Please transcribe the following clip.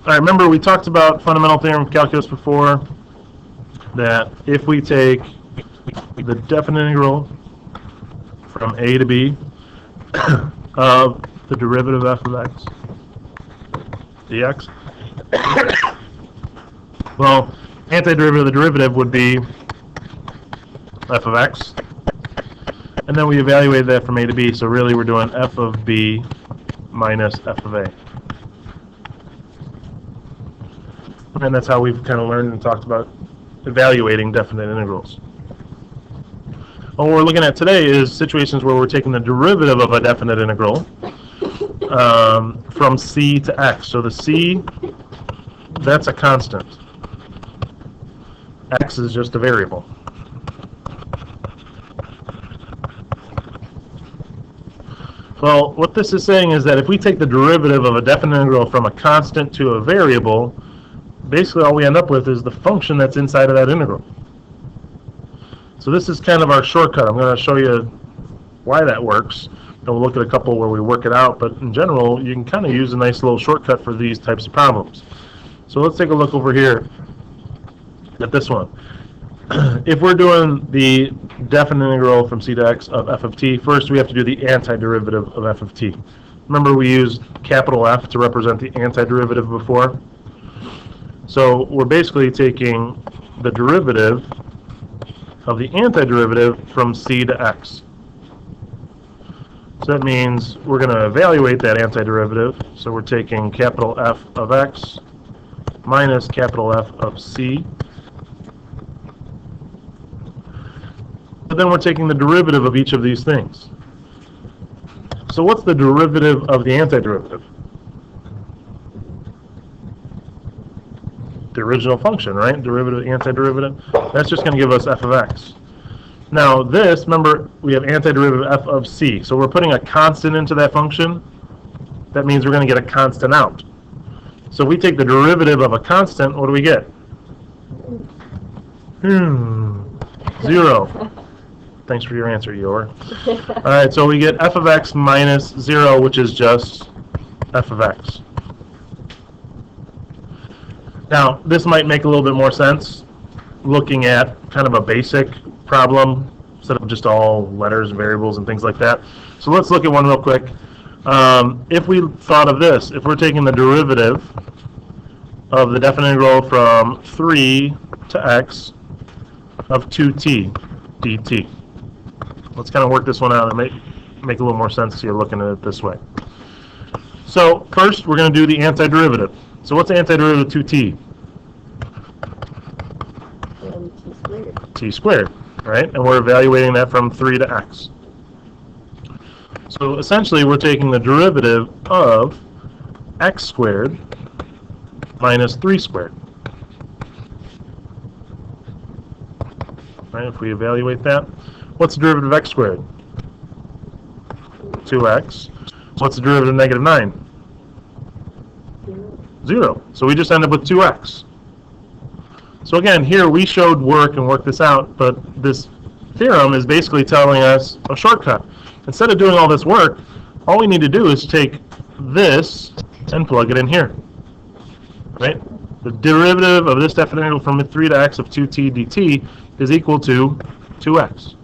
All right, remember we talked about fundamental theorem of calculus before, that if we take the definite integral from a to b of the derivative f of x dx, well, antiderivative of the derivative would be f of x, and then we evaluate that from a to b, so really we're doing f of b minus f of a. And that's how we've kind of learned and talked about evaluating definite integrals. What we're looking at today is situations where we're taking the derivative of a definite integral from c to x. So the c, that's a constant. X is just a variable. Well, what this is saying is that if we take the derivative of a definite integral from a constant to a variable, basically all we end up with is the function that's inside of that integral. So this is kind of our shortcut. I'm going to show you why that works, and we'll look at a couple where we work it out, but in general you can kind of use a nice little shortcut for these types of problems. So let's take a look over here at this one. If we're doing the definite integral from c to x of f of t, first we have to do the antiderivative of f of t. Remember we used capital F to represent the antiderivative before? So we're basically taking the derivative of the antiderivative from c to x. So that means we're going to evaluate that antiderivative. So we're taking capital F of x minus capital F of c. But then we're taking the derivative of each of these things. So what's the derivative of the antiderivative? The original function, right? Derivative, antiderivative. That's just going to give us f of x. Now this, remember, we have antiderivative f of c. So we're putting a constant into that function. That means we're going to get a constant out. So if we take the derivative of a constant, what do we get? 0. Thanks for your answer, Yor. All right, so we get f of x minus 0, which is just f of x. Now, this might make a little bit more sense looking at kind of a basic problem instead of just all letters and variables and things like that. So let's look at one real quick. If we thought of this, if we're taking the derivative of the definite integral from 3 to x of 2t dt. Let's kind of work this one out and make a little more sense to you looking at it this way. So first we're going to do the antiderivative. So what's the antiderivative of 2t? T squared. T squared, right? And we're evaluating that from 3 to x. So essentially we're taking the derivative of x squared minus 3 squared. Right, if we evaluate that, what's the derivative of x squared? 2x. What's the derivative of negative 9? 0. So we just end up with 2x. So again, here we showed work and worked this out, but this theorem is basically telling us a shortcut. Instead of doing all this work, all we need to do is take this and plug it in here. Right? The derivative of this definite integral from 3 to x of 2t dt is equal to 2x.